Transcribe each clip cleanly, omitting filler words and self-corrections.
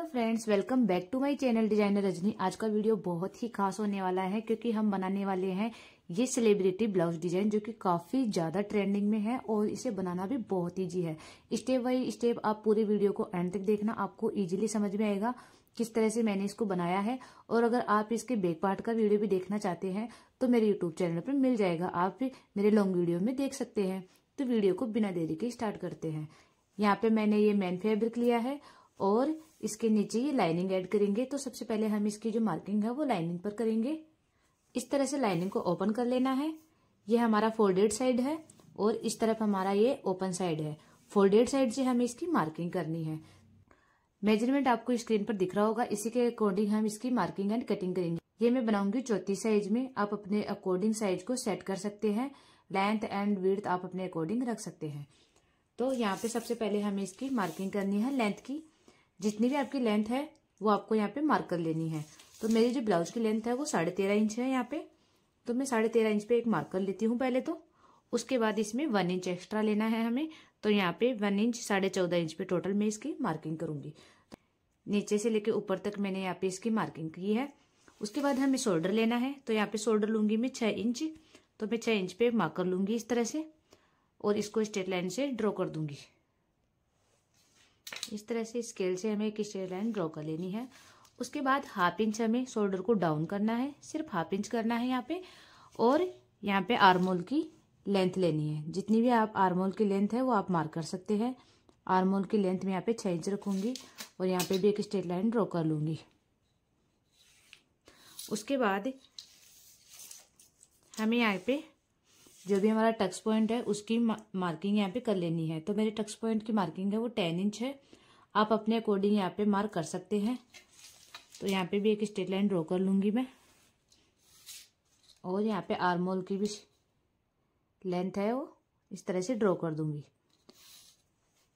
Friends, welcome back to my channel designer Rajni. आज का video बहुत ही खास होने वाला है क्योंकि हम बनाने वाले हैं ये सेलिब्रिटी ब्लाउज डिजाइन जो कि काफी ज्यादा ट्रेंडिंग में है और इसे बनाना भी बहुत ईजी है। स्टेप बाय स्टेप आप पूरे वीडियो को एंड तक देखना, आपको इजीली समझ में आएगा किस तरह से मैंने इसको बनाया है। और अगर आप इसके बैक पार्ट का वीडियो भी देखना चाहते हैं तो मेरे यूट्यूब चैनल पर मिल जाएगा, आप मेरे लॉन्ग वीडियो में देख सकते हैं। तो वीडियो को बिना देरी के स्टार्ट करते हैं। यहाँ पे मैंने ये मेन फैब्रिक लिया है और इसके नीचे ये लाइनिंग ऐड करेंगे। तो सबसे पहले हम इसकी जो मार्किंग है वो लाइनिंग पर करेंगे। इस तरह से लाइनिंग को ओपन कर लेना है। ये हमारा फोल्डेड साइड है और इस तरफ हमारा ये ओपन साइड है। फोल्डेड साइड से हमें इसकी मार्किंग करनी है। मेजरमेंट आपको स्क्रीन पर दिख रहा होगा, इसी के अकॉर्डिंग हम इसकी मार्किंग एंड कटिंग करेंगे। ये मैं बनाऊंगी 34 साइज में। आप अपने अकॉर्डिंग साइज को सेट कर सकते हैं। लेंथ एंड विड्थ आप अपने अकॉर्डिंग रख सकते हैं। तो यहाँ पे सबसे पहले हमें इसकी मार्किंग करनी है लेंथ की। जितनी भी आपकी लेंथ है वो आपको यहाँ पे मार्क कर लेनी है। तो मेरी जो ब्लाउज की लेंथ है वो 13.5 इंच है यहाँ पे। तो मैं 13.5 इंच पे एक मार्क कर लेती हूँ पहले। तो उसके बाद इसमें 1 इंच एक्स्ट्रा लेना है हमें। तो यहाँ पे 1 इंच 14.5 इंच पे टोटल मैं इसकी मार्किंग करूंगी। नीचे से लेके ऊपर तक मैंने यहाँ पे इसकी मार्किंग की है। उसके बाद हमें शोल्डर लेना है। तो यहाँ पे शोल्डर लूंगी मैं 6 इंच। तो मैं 6 इंच पे मार्क कर लूंगी इस तरह से और इसको स्ट्रेट लाइन से ड्रॉ कर दूंगी। इस तरह से स्केल से हमें एक स्ट्रेट लाइन ड्रॉ कर लेनी है। उसके बाद 1/2 इंच हमें शोल्डर को डाउन करना है, सिर्फ 1/2 इंच करना है यहाँ पे। और यहाँ पे आर्म होल की लेंथ लेनी है। जितनी भी आप आर्म होल की लेंथ है वो आप मार्क कर सकते हैं। आर्म होल की लेंथ में यहाँ पे 6 इंच रखूंगी और यहाँ पे भी एक स्ट्रेट लाइन ड्रॉ कर लूंगी। उसके बाद हमें यहाँ पे जो भी हमारा टक्स पॉइंट है उसकी मार्किंग यहाँ पे कर लेनी है। तो मेरे टक्स पॉइंट की मार्किंग है वो 10 इंच है। आप अपने अकॉर्डिंग यहाँ पे मार्क कर सकते हैं। तो यहाँ पे भी एक स्ट्रेट लाइन ड्रॉ कर लूंगी मैं और यहाँ पे आर्म होल की भी लेंथ है वो इस तरह से ड्रॉ कर दूंगी।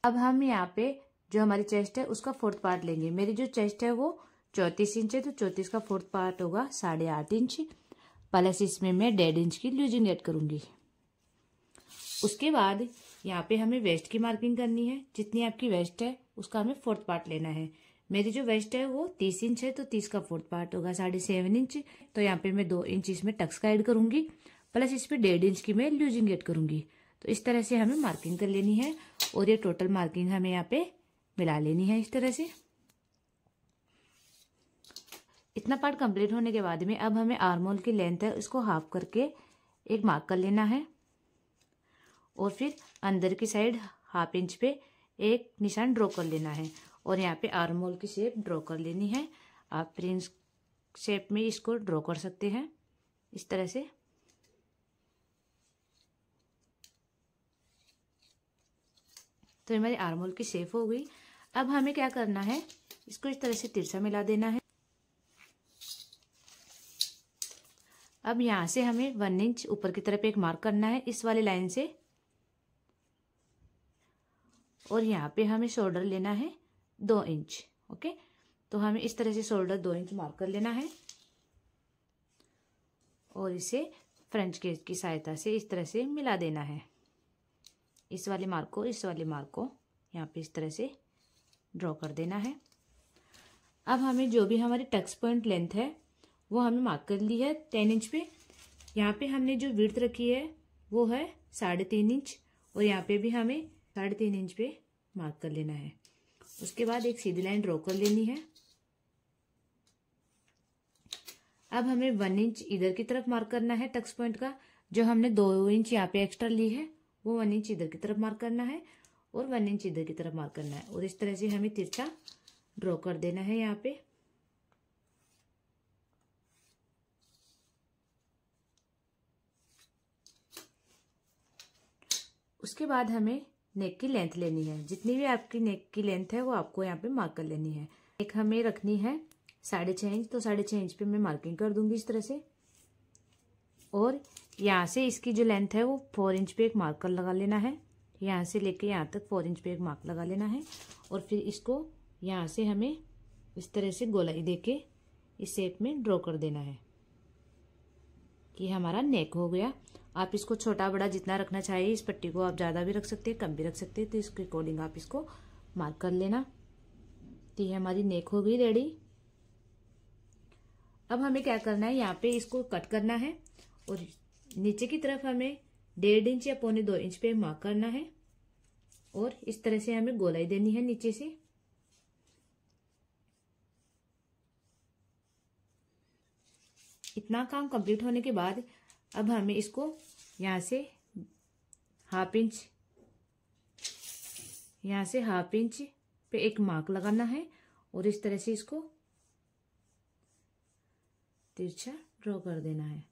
अब हम यहाँ पे जो हमारी चेस्ट है उसका 4th पार्ट लेंगे। मेरी जो चेस्ट है वो 34 इंच है। तो 34 का 4th पार्ट होगा 8.5 इंच। प्लस इसमें मैं 1.5 इंच की लूजिंग ऐड करूंगी। उसके बाद यहाँ पे हमें वेस्ट की मार्किंग करनी है। जितनी आपकी वेस्ट है उसका हमें 4th पार्ट लेना है। मेरी जो वेस्ट है वो 30 इंच है। तो 30 का 4th पार्ट होगा 7.5 इंच। तो यहाँ पे मैं 2 इंच इसमें टक्स का ऐड करूंगी प्लस इस पे 1.5 इंच की मैं लूजिंग ऐड करूंगी। तो इस तरह से हमें मार्किंग कर लेनी है और ये टोटल मार्किंग हमें यहाँ पे मिला लेनी है इस तरह से। इतना पार्ट कंप्लीट होने के बाद में अब हमें आर्म होल की लेंथ है उसको हाफ करके एक मार्क कर लेना है और फिर अंदर की साइड 1/2 इंच पे एक निशान ड्रॉ कर लेना है और यहाँ पे आर्म होल की शेप ड्रॉ कर लेनी है। आप प्रिंस शेप में इसको ड्रॉ कर सकते हैं इस तरह से। तो हमारी आर्म होल की शेप हो गई। अब हमें क्या करना है, इसको इस तरह से तिरछा मिला देना है। अब यहाँ से हमें 1 इंच ऊपर की तरफ एक मार्क करना है इस वाली लाइन से और यहाँ पे हमें शोल्डर लेना है 2 इंच। ओके, तो हमें इस तरह से शोल्डर 2 इंच मार्क कर लेना है और इसे फ्रंट केस की सहायता से इस तरह से मिला देना है। इस वाले मार्क को इस वाले मार्क को यहाँ पे इस तरह से ड्रॉ कर देना है। अब हमें जो भी हमारी टक्स पॉइंट लेंथ है वो हमें मार्क कर ली है 10 इंच पे। यहाँ पे हमने जो विड्थ रखी है वो है 3.5 इंच और यहाँ पे भी हमें 3.5 इंच पे मार्क कर लेना है। उसके बाद एक सीधी लाइन ड्रॉ कर लेनी है। अब हमें 1 इंच इधर की तरफ मार्क करना है टक्स पॉइंट का। जो हमने 2 इंच यहाँ पे एक्स्ट्रा ली है वो 1 इंच इधर की तरफ मार्क करना है और 1 इंच इधर की तरफ मार्क करना है और इस तरह से हमें तिरछा ड्रॉ कर देना है यहाँ पे। उसके बाद हमें नेक की लेंथ लेनी है। जितनी भी आपकी नेक की लेंथ है वो आपको यहाँ पे मार्क कर लेनी है। नेक हमें रखनी है 6.5 इंच। तो 6.5 इंच पे मैं मार्किंग कर दूंगी इस तरह से और यहाँ से इसकी जो लेंथ है वो 4 इंच पे एक मार्कर लगा लेना है। यहाँ से लेके यहाँ तक 4 इंच पे एक मार्क लगा लेना है और फिर इसको यहाँ से हमें इस तरह से गोलाई देके इस शेप में ड्रॉ कर देना है कि हमारा नेक हो गया। आप इसको छोटा बड़ा जितना रखना चाहिए, इस पट्टी को आप ज़्यादा भी रख सकते हैं कम भी रख सकते हैं। तो इसके अकॉर्डिंग आप इसको मार्क कर लेना। तो ये हमारी नेक हो गई रेडी। अब हमें क्या करना है, यहाँ पे इसको कट करना है और नीचे की तरफ हमें 1.5 इंच या 1.25 इंच पे मार्क करना है और इस तरह से हमें गोलाई देनी है नीचे से। इतना काम कंप्लीट होने के बाद अब हमें इसको यहाँ से हाफ इंच, यहाँ से हाफ इंच पे एक मार्क लगाना है और इस तरह से इसको तिरछा ड्रॉ कर देना है।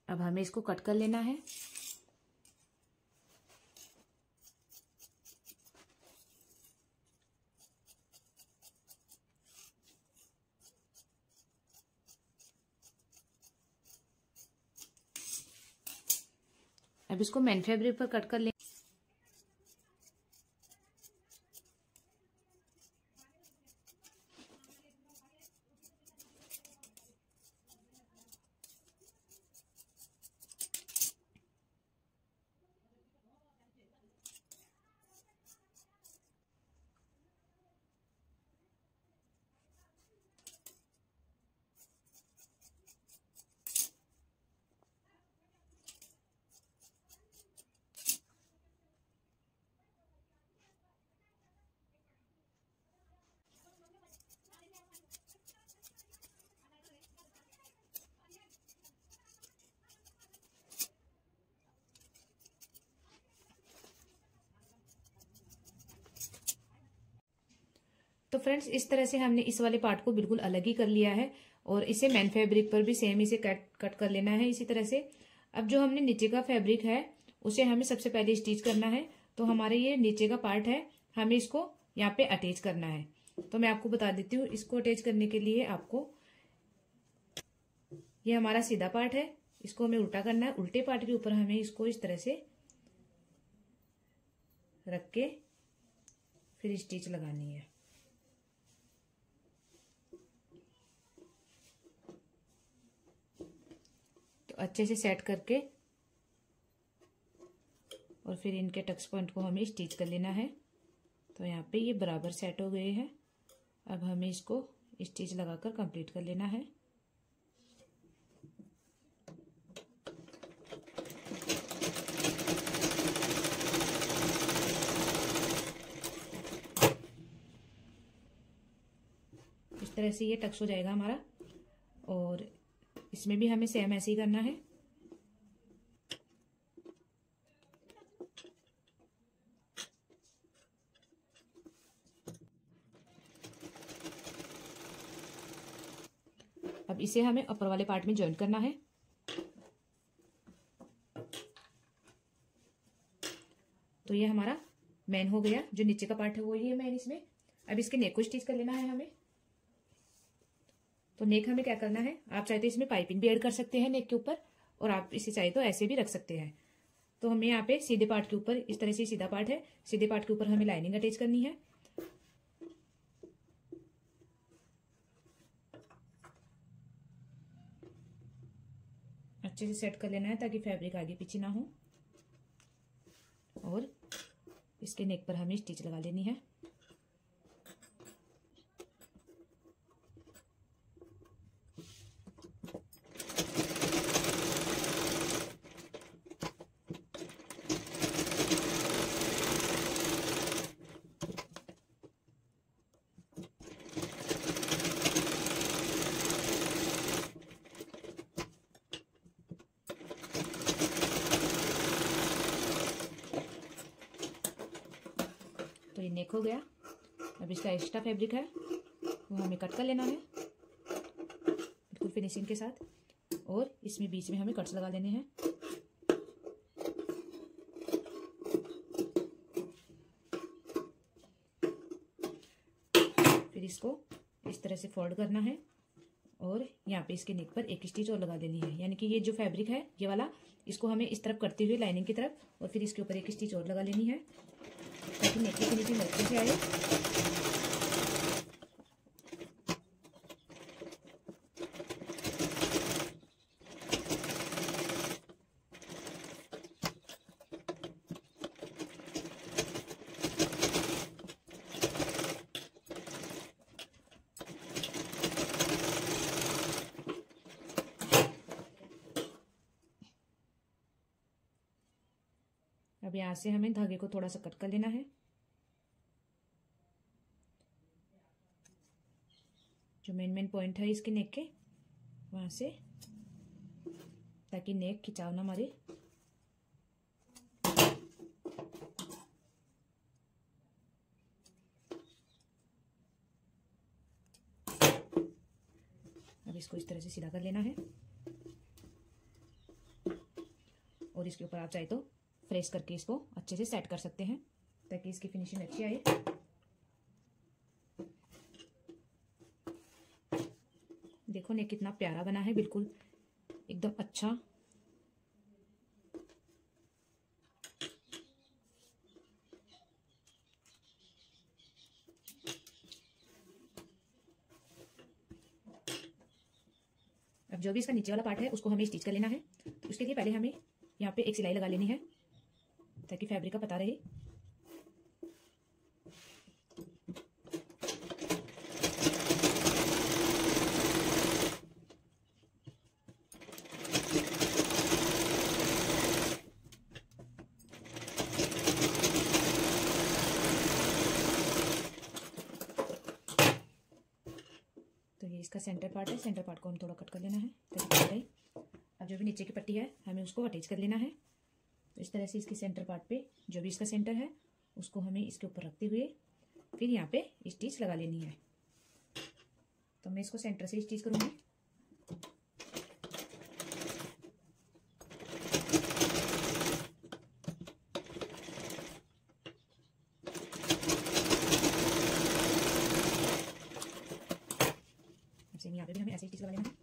अब हमें इसको कट कर लेना है। अब इसको मेन फैब्रिक पर कट कर ले। तो फ्रेंड्स इस तरह से हमने इस वाले पार्ट को बिल्कुल अलग ही कर लिया है और इसे मेन फैब्रिक पर भी सेम इसे कट कर लेना है इसी तरह से। अब जो हमने नीचे का फैब्रिक है उसे हमें सबसे पहले स्टिच करना है। तो हमारे ये नीचे का पार्ट है, हमें इसको यहाँ पे अटैच करना है। तो मैं आपको बता देती हूँ, इसको अटैच करने के लिए आपको, ये हमारा सीधा पार्ट है, इसको हमें उल्टा करना है। उल्टे पार्ट के ऊपर हमें इसको इस तरह से रख के फिर स्टिच लगानी है। तो अच्छे से सेट करके और फिर इनके टक्स पॉइंट को हमें स्टिच कर लेना है। तो यहाँ पे ये बराबर सेट हो गए हैं। अब हमें इसको स्टिच लगाकर कंप्लीट कर लेना है। इस तरह से ये टक्स हो जाएगा हमारा और इसमें भी हमें सेम ऐसे ही करना है। अब इसे हमें ऊपर वाले पार्ट में जॉइन करना है। तो ये हमारा मेन हो गया, जो नीचे का पार्ट है वो ही है मेन इसमें। अब इसके नेक को स्टिच कर लेना है हमें। तो नेक हमें क्या करना है, आप चाहे तो इसमें पाइपिंग भी ऐड कर सकते हैं नेक के ऊपर और आप इसे चाहे तो ऐसे भी रख सकते हैं। तो हमें यहाँ पे सीधे पार्ट के ऊपर इस तरह से सीधा पार्ट है, सीधे पार्ट के ऊपर हमें लाइनिंग अटैच करनी है। अच्छे से सेट कर लेना है ताकि फैब्रिक आगे पीछे ना हो और इसके नेक पर हमें स्टिच लगा लेनी है। तो ये नेक हो गया। अब इसका एक्स्ट्रा फैब्रिक है वो हमें कट कर लेना है बिल्कुल फिनिशिंग के साथ और इसमें बीच में हमें कट्स लगा देने हैं। फिर इसको इस तरह से फोल्ड करना है और यहाँ पे इसके नेक पर एक स्टिच और लगा देनी है। यानी कि ये जो फैब्रिक है ये वाला, इसको हमें इस तरफ करते हुए लाइनिंग की तरफ और फिर इसके ऊपर एक स्टिच और लगा लेनी है ताकि नेक की फिनिशिंग अच्छे से आए। यहाँ से हमें धागे को थोड़ा सा कट कर लेना है, जो मेन पॉइंट है इसके नेक के वहां से, ताकि नेक खिंचाव ना मारे। अब इसको इस तरह से सीधा कर लेना है और इसके ऊपर आप चाहे तो प्रेस करके इसको अच्छे से सेट कर सकते हैं ताकि इसकी फिनिशिंग अच्छी आए। देखो नेक कितना प्यारा बना है, बिल्कुल एकदम अच्छा। अब जो भी इसका नीचे वाला पार्ट है उसको हमें स्टिच कर लेना है। तो उसके लिए पहले हमें यहाँ पे एक सिलाई लगा लेनी है ताकि फैब्रिक का पता रहे। तो ये इसका सेंटर पार्ट है, सेंटर पार्ट को हम थोड़ा कट कर लेना है ताकि अब जो भी नीचे की पट्टी है हमें उसको अटैच कर लेना है। तो इस तरह से इसकी सेंटर पार्ट पे जो भी इसका सेंटर है उसको हमें इसके ऊपर रखते हुए फिर यहाँ पे स्टिच लगा लेनी है। तो मैं इसको सेंटर से स्टिच करूँगी। यहाँ पे भी हमें ऐसे स्टिच लगा लेना है।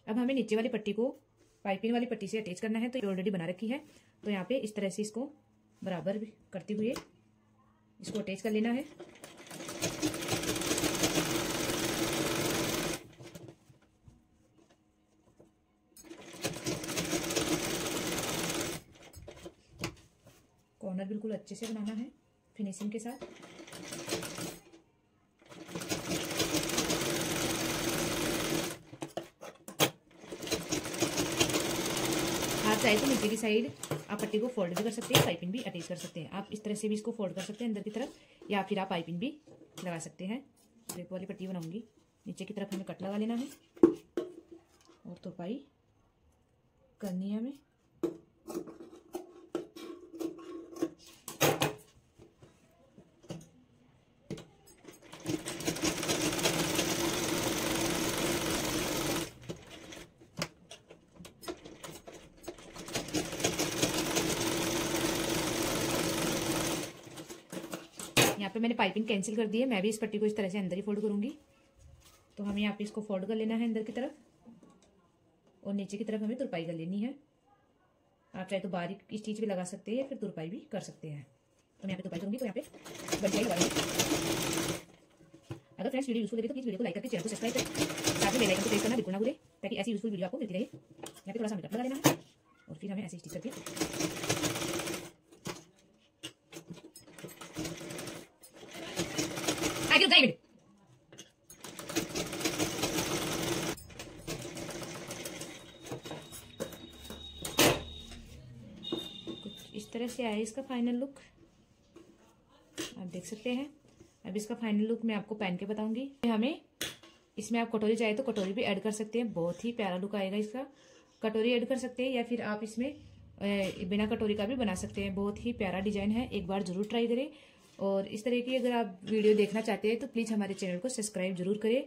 अब हमें नीचे वाली पट्टी को पाइपिंग वाली पट्टी से अटैच करना है। तो ये ऑलरेडी बना रखी है, तो यहाँ पे इस तरह से इसको बराबर करते हुए इसको अटैच कर लेना है। कॉर्नर बिल्कुल अच्छे से बनाना है फिनिशिंग के साथ। आप चाहे तो नीचे की साइड आप पट्टी को फोल्ड भी कर सकते हैं, पाइपिंग भी अटैच कर सकते हैं। आप इस तरह से भी इसको फोल्ड कर सकते हैं अंदर की तरफ, या फिर आप पाइपिंग भी लगा सकते हैं। ड्रेप वाली पट्टी बनाऊंगी, नीचे की तरफ हमें कट लगा लेना है और तुरपाई करनी है हमें। यहाँ पे मैंने पाइपिंग कैंसिल कर दी है, मैं भी इस पट्टी को इस तरह से अंदर ही फोल्ड करूंगी। तो हमें यहाँ पे इसको फोल्ड कर लेना है अंदर की तरफ और नीचे की तरफ हमें तुरपाई कर लेनी है। आप चाहे तो बारीक स्टिच भी लगा सकते हैं या फिर तुरपाई भी कर सकते हैं। तो मैं यहाँ पे तुरपाई करूंगी, तो यहाँ पे बंचाई लगा लेंगे। अगर फ्रेंड्स वीडियो यूजफुल लगे तो प्लीज वीडियो को लाइक करके चैनल को सब्सक्राइब करें, साथ में बेल आइकन को प्रेस करना बिल्कुल ना भूलें ताकि ऐसी यूजफुल वीडियो आपको मिलती रहे। यहाँ पे थोड़ा सा हमें कट लगा लेना है और फिर हमें ऐसे स्टिच करके आगे जाइए। कुछ इस तरह से आया इसका फाइनल लुक, आप देख सकते हैं। अब इसका फाइनल लुक मैं आपको पहन के बताऊंगी। हमें इसमें आप कटोरी चाहे तो कटोरी भी ऐड कर सकते हैं, बहुत ही प्यारा लुक आएगा इसका। कटोरी ऐड कर सकते हैं या फिर आप इसमें बिना कटोरी का भी बना सकते हैं। बहुत ही प्यारा डिजाइन है, एक बार जरूर ट्राई करें। और इस तरह की अगर आप वीडियो देखना चाहते हैं तो प्लीज हमारे चैनल को सब्सक्राइब जरूर करें।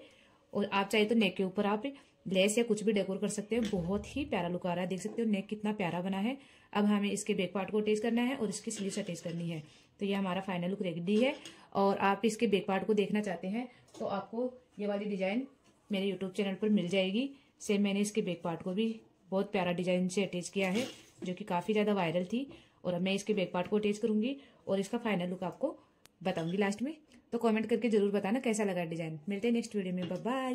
और आप चाहे तो नेक के ऊपर आप लेस या कुछ भी डेकोर कर सकते हैं, बहुत ही प्यारा लुक आ रहा है। देख सकते हो नेक कितना प्यारा बना है। अब हमें इसके बैक पार्ट को अटैच करना है और इसकी स्लीव्स अटैच करनी है। तो ये हमारा फाइनल लुक रेडी है। और आप इसके बैक पार्ट को देखना चाहते हैं तो आपको ये वाली डिजाइन मेरे यूट्यूब चैनल पर मिल जाएगी। सेम मैंने इसके बैक पार्ट को भी बहुत प्यारा डिजाइन से अटैच किया है, जो कि काफी ज्यादा वायरल थी। और अब मैं इसके बैक पार्ट को अटैच करूंगी और इसका फाइनल लुक आपको बताऊंगी लास्ट में। तो कमेंट करके जरूर बताना कैसा लगा डिजाइन। मिलते हैं नेक्स्ट वीडियो में, बाय बाय।